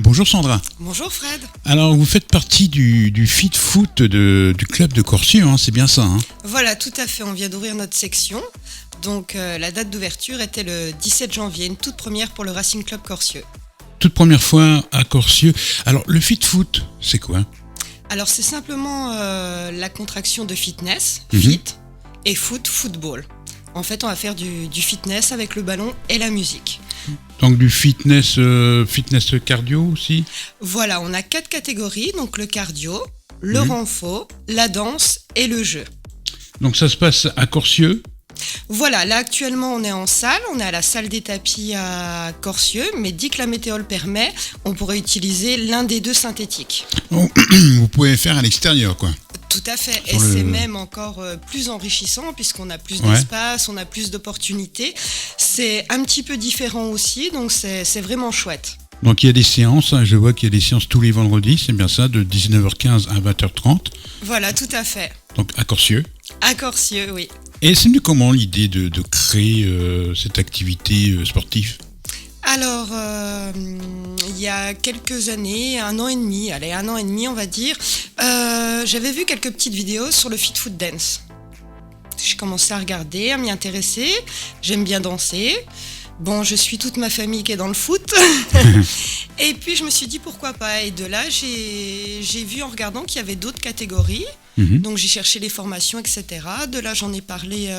Bonjour Sandra. Bonjour Fred. Alors vous faites partie du Fit Foot du club de Corsieux, c'est bien ça Voilà, tout à fait, on vient d'ouvrir notre section. Donc la date d'ouverture était le 17 janvier, une toute première pour le Racing Club Corsieux. Toute première fois à Corsieux. Alors le Fit Foot, c'est quoi? Alors c'est simplement la contraction de fitness, fit, et football. En fait, on va faire du fitness avec le ballon et la musique. Donc du fitness cardio aussi? Voilà, on a 4 catégories, donc le cardio, le renfort, la danse et le jeu. Donc ça se passe à Corsieux? Voilà, là actuellement on est en salle, on est à la salle des tapis à Corsieux, mais dès que la météo le permet, on pourrait utiliser l'un des deux synthétiques. Oh, vous pouvez faire à l'extérieur quoi? Tout à fait, et c'est même encore plus enrichissant puisqu'on a plus d'espace, on a plus d'opportunités. C'est un petit peu différent aussi, donc c'est vraiment chouette. Donc il y a des séances, je vois qu'il y a des séances tous les vendredis, c'est bien ça, de 19h15 à 20h30. Voilà, tout à fait. Donc à Corsieux? À Corsieux, oui. Et c'est venu comment l'idée de créer cette activité sportive? Alors, il y a quelques années, un an et demi on va dire, j'avais vu quelques petites vidéos sur le Fit Foot Dance. J'ai commencé à regarder, à m'y intéresser, j'aime bien danser. Bon, je suis toute ma famille qui est dans le foot. Et puis je me suis dit pourquoi pas. Et de là, j'ai vu en regardant qu'il y avait d'autres catégories. Donc j'ai cherché les formations, etc. De là, j'en ai parlé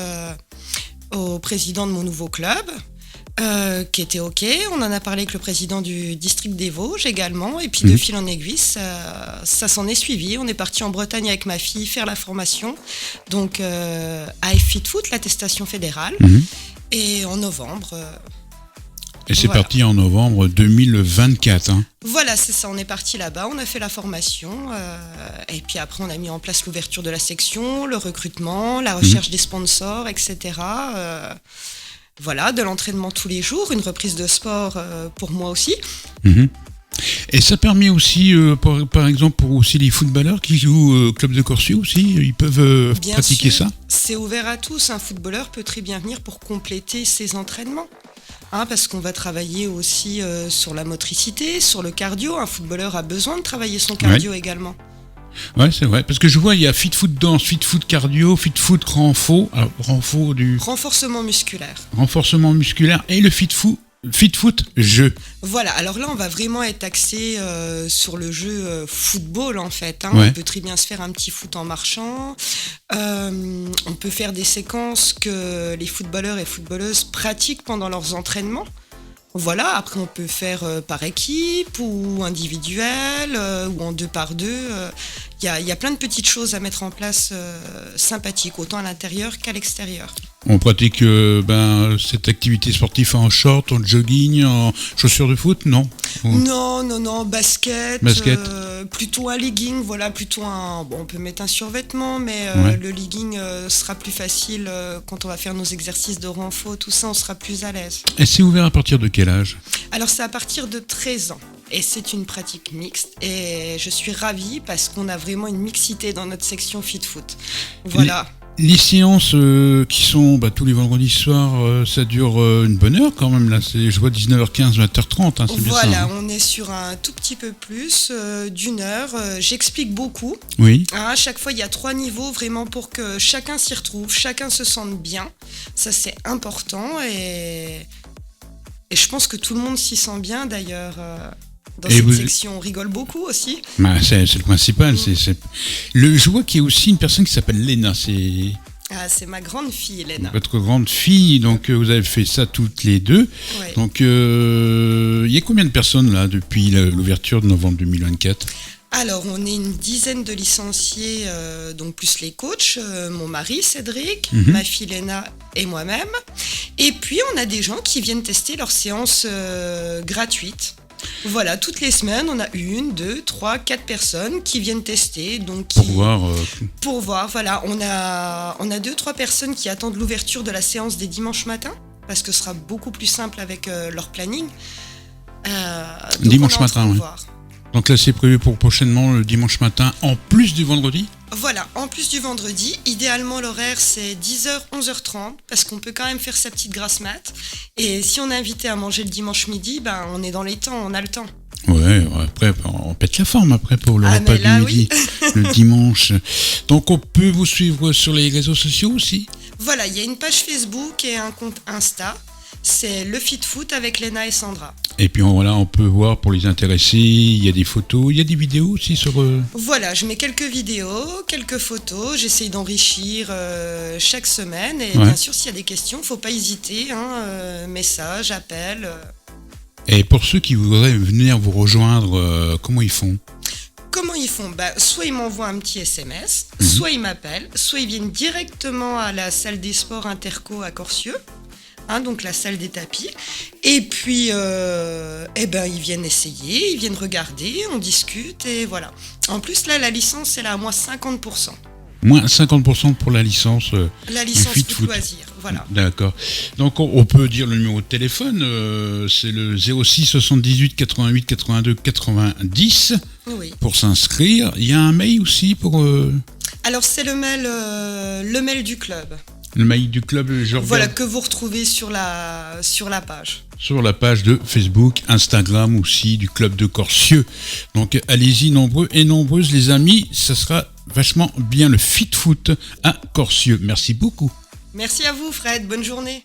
au président de mon nouveau club. Qui était OK. On en a parlé avec le président du district des Vosges également. Et puis de fil en aiguille, ça s'en est suivi. On est parti en Bretagne avec ma fille faire la formation. Donc à Fit Foot, l'attestation fédérale. Et en novembre... Et c'est parti en novembre 2024. Voilà, c'est ça. On est parti là-bas, on a fait la formation. Et puis après, on a mis en place l'ouverture de la section, le recrutement, la recherche des sponsors, etc. Voilà, de l'entraînement tous les jours, une reprise de sport pour moi aussi. Et ça permet aussi, par exemple, pour aussi les footballeurs qui jouent au club de Corsieux aussi, ils peuvent pratiquer ça? C'est ouvert à tous. Un footballeur peut très bien venir pour compléter ses entraînements. Parce qu'on va travailler aussi sur la motricité, sur le cardio. Un footballeur a besoin de travailler son cardio également. Ouais, c'est vrai. Parce que je vois, il y a Fit Foot danse, Fit Foot cardio, Fit Foot renfort du... Renforcement musculaire. Renforcement musculaire et le Fit Foot jeu. Voilà, alors là on va vraiment être axé sur le jeu football en fait. Ouais. On peut très bien se faire un petit foot en marchant. On peut faire des séquences que les footballeurs et footballeuses pratiquent pendant leurs entraînements. Voilà, après on peut faire par équipe ou individuel ou en 2 par 2. Il y a plein de petites choses à mettre en place sympathiques, autant à l'intérieur qu'à l'extérieur. On pratique cette activité sportive en short, en jogging, en chaussures de foot, non? Non, basket. Plutôt un legging, voilà, plutôt un... Bon, on peut mettre un survêtement, mais le legging sera plus facile quand on va faire nos exercices de renfort, tout ça, on sera plus à l'aise. Et c'est ouvert à partir de quel âge? Alors, c'est à partir de 13 ans. Et c'est une pratique mixte. Et je suis ravie parce qu'on a vraiment une mixité dans notre section Fit Foot. Voilà. Les séances qui sont tous les vendredis soirs, ça dure une bonne heure quand même. Là, je vois 19h15, 20h30, c'est bien ça. Voilà, on est sur un tout petit peu plus d'une heure. J'explique beaucoup. Oui. À chaque fois, il y a 3 niveaux vraiment pour que chacun s'y retrouve, chacun se sente bien. Ça, c'est important et je pense que tout le monde s'y sent bien d'ailleurs. Dans cette section, on rigole beaucoup aussi. C'est le principal. Je vois qu'il y a aussi une personne qui s'appelle Léna. C'est ma grande fille, Léna. Votre grande fille, donc vous avez fait ça toutes les deux. Ouais. Donc il y a combien de personnes là depuis l'ouverture de novembre 2024? Alors, on est une dizaine de licenciés, donc plus les coachs, mon mari Cédric, ma fille Léna et moi-même. Et puis, on a des gens qui viennent tester leurs séances gratuites. Voilà, toutes les semaines, on a 1, 2, 3, 4 personnes qui viennent tester. Donc pour voir, voilà. On a 2, 3 personnes qui attendent l'ouverture de la séance des dimanches matins, parce que ce sera beaucoup plus simple avec leur planning. Dimanche matin, oui. Donc là, c'est prévu pour prochainement le dimanche matin, en plus du vendredi? Voilà, en plus du vendredi, idéalement l'horaire c'est 10h, 11h30, parce qu'on peut quand même faire sa petite grasse mat. Et si on est invité à manger le dimanche midi, on est dans les temps, on a le temps. Ouais, après, on pète la forme après pour le Ah, repas mais là, du midi, le dimanche. Donc, on peut vous suivre sur les réseaux sociaux aussi. Voilà, il y a une page Facebook et un compte Insta. C'est le Fit Foot avec Léna et Sandra. Et puis, on peut voir pour les intéressés, il y a des photos, il y a des vidéos aussi sur... Voilà, je mets quelques vidéos, quelques photos. J'essaye d'enrichir chaque semaine. Et Ouais. bien sûr, s'il y a des questions, faut pas hésiter. Message, appel. Et pour ceux qui voudraient venir vous rejoindre, comment ils font? Comment ils font? Soit ils m'envoient un petit SMS, soit ils m'appellent, soit ils viennent directement à la salle des sports Interco à Corcieux, donc la salle des tapis. Et puis, ils viennent essayer, ils viennent regarder, on discute et voilà. En plus, là, la licence, elle est à moins 50%. Moins 50% pour la licence. La licence Fit foot Foot. loisir, voilà. D'accord. Donc on peut dire le numéro de téléphone, c'est le 06 78 88 82 90 Oui. pour s'inscrire. Il y a un mail aussi pour Alors, c'est le mail du club. le mail du club. Je regarde Voilà, que vous retrouvez sur la page. sur la page de Facebook, Instagram aussi du club de Corcieux. Donc allez-y nombreux et nombreuses les amis, ça sera vachement bien le Fit Foot à Corcieux. Merci beaucoup. Merci à vous, Fred. Bonne journée.